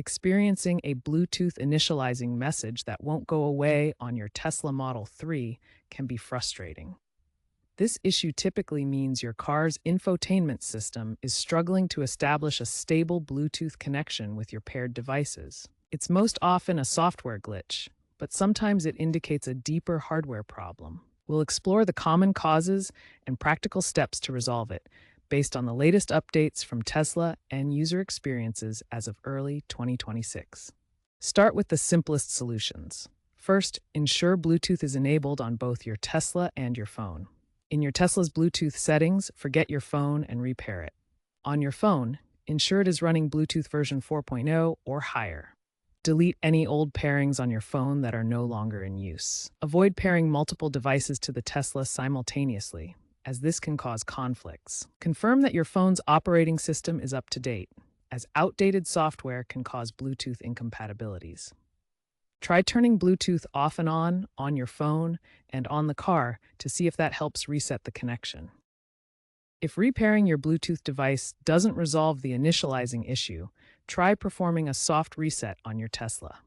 Experiencing a Bluetooth initializing message that won't go away on your Tesla Model 3 can be frustrating. This issue typically means your car's infotainment system is struggling to establish a stable Bluetooth connection with your paired devices. It's most often a software glitch, but sometimes it indicates a deeper hardware problem. We'll explore the common causes and practical steps to resolve it, based on the latest updates from Tesla and user experiences as of early 2026. Start with the simplest solutions. First, ensure Bluetooth is enabled on both your Tesla and your phone. In your Tesla's Bluetooth settings, forget your phone and repair it. On your phone, ensure it is running Bluetooth version 4.0 or higher. Delete any old pairings on your phone that are no longer in use. Avoid pairing multiple devices to the Tesla simultaneously, as this can cause conflicts. Confirm that your phone's operating system is up to date, as outdated software can cause Bluetooth incompatibilities. Try turning Bluetooth off and on your phone and on the car to see if that helps reset the connection. If repairing your Bluetooth device doesn't resolve the initializing issue, try performing a soft reset on your Tesla.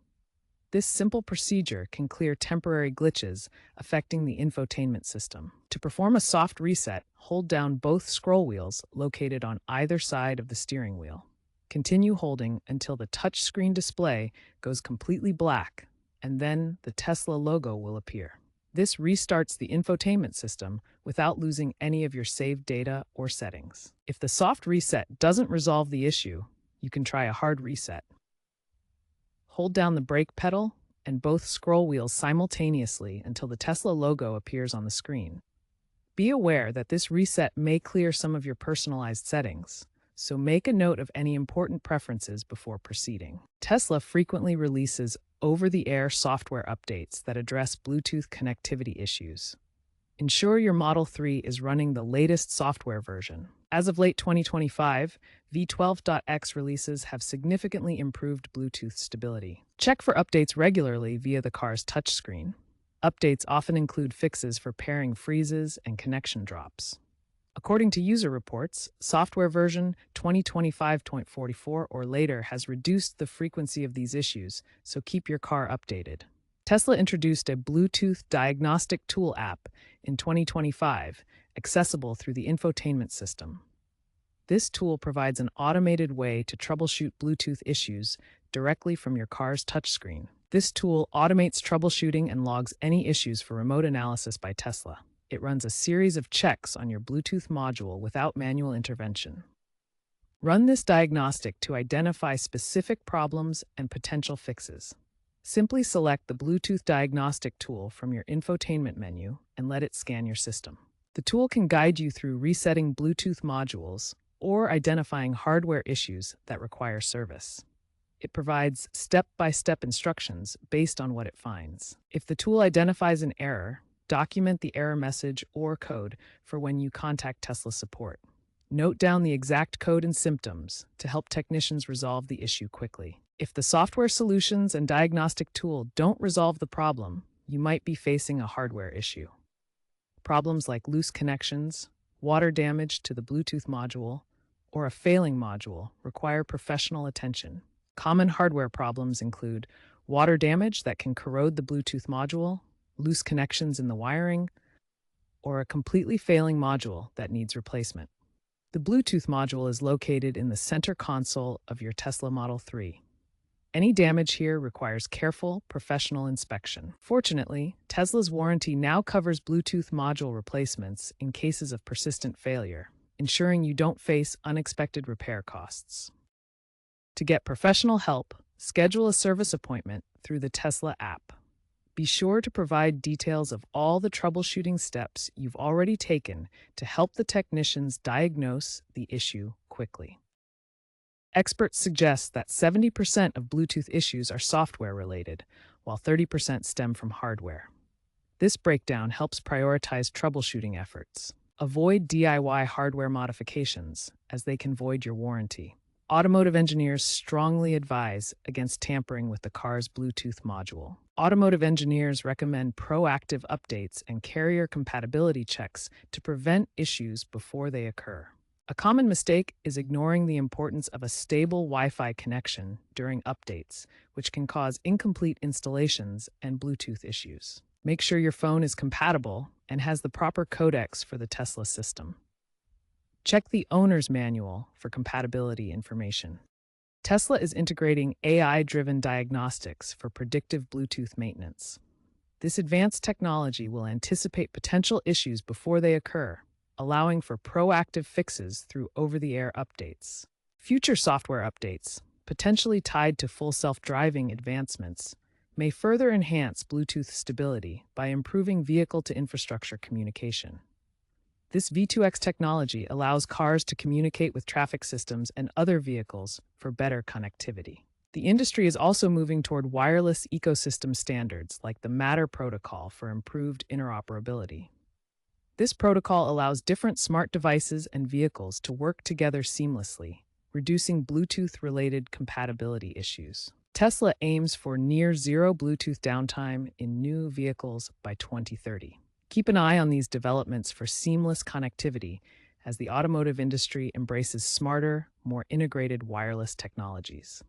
This simple procedure can clear temporary glitches affecting the infotainment system. To perform a soft reset, hold down both scroll wheels located on either side of the steering wheel. Continue holding until the touchscreen display goes completely black, and then the Tesla logo will appear. This restarts the infotainment system without losing any of your saved data or settings. If the soft reset doesn't resolve the issue, you can try a hard reset. Hold down the brake pedal and both scroll wheels simultaneously until the Tesla logo appears on the screen. Be aware that this reset may clear some of your personalized settings, so make a note of any important preferences before proceeding. Tesla frequently releases over-the-air software updates that address Bluetooth connectivity issues. Ensure your Model 3 is running the latest software version. As of late 2025, V12.X releases have significantly improved Bluetooth stability. Check for updates regularly via the car's touchscreen. Updates often include fixes for pairing freezes and connection drops. According to user reports, software version 2025.44 or later has reduced the frequency of these issues, so keep your car updated. Tesla introduced a Bluetooth diagnostic tool app in 2025, accessible through the infotainment system. This tool provides an automated way to troubleshoot Bluetooth issues directly from your car's touchscreen. This tool automates troubleshooting and logs any issues for remote analysis by Tesla. It runs a series of checks on your Bluetooth module without manual intervention. Run this diagnostic to identify specific problems and potential fixes. Simply select the Bluetooth diagnostic tool from your infotainment menu and let it scan your system. The tool can guide you through resetting Bluetooth modules or identifying hardware issues that require service. It provides step-by-step instructions based on what it finds. If the tool identifies an error, document the error message or code for when you contact Tesla support. Note down the exact code and symptoms to help technicians resolve the issue quickly. If the software solutions and diagnostic tool don't resolve the problem, you might be facing a hardware issue. Problems like loose connections, water damage to the Bluetooth module, or a failing module require professional attention. Common hardware problems include water damage that can corrode the Bluetooth module, loose connections in the wiring, or a completely failing module that needs replacement. The Bluetooth module is located in the center console of your Tesla Model 3. Any damage here requires careful, professional inspection. Fortunately, Tesla's warranty now covers Bluetooth module replacements in cases of persistent failure, ensuring you don't face unexpected repair costs. To get professional help, schedule a service appointment through the Tesla app. Be sure to provide details of all the troubleshooting steps you've already taken to help the technicians diagnose the issue quickly. Experts suggest that 70% of Bluetooth issues are software-related, while 30% stem from hardware. This breakdown helps prioritize troubleshooting efforts. Avoid DIY hardware modifications, as they can void your warranty. Automotive engineers strongly advise against tampering with the car's Bluetooth module. Automotive engineers recommend proactive updates and carrier compatibility checks to prevent issues before they occur. A common mistake is ignoring the importance of a stable Wi Fi connection during updates, which can cause incomplete installations and Bluetooth issues. Make sure your phone is compatible and has the proper codecs for the Tesla system. Check the owner's manual for compatibility information. Tesla is integrating AI-driven diagnostics for predictive Bluetooth maintenance. This advanced technology will anticipate potential issues before they occur, allowing for proactive fixes through over-the-air updates. Future software updates, potentially tied to full self-driving advancements, may further enhance Bluetooth stability by improving vehicle-to-infrastructure communication. This V2X technology allows cars to communicate with traffic systems and other vehicles for better connectivity. The industry is also moving toward wireless ecosystem standards like the Matter protocol for improved interoperability. This protocol allows different smart devices and vehicles to work together seamlessly, reducing Bluetooth-related compatibility issues. Tesla aims for near-zero Bluetooth downtime in new vehicles by 2030. Keep an eye on these developments for seamless connectivity as the automotive industry embraces smarter, more integrated wireless technologies.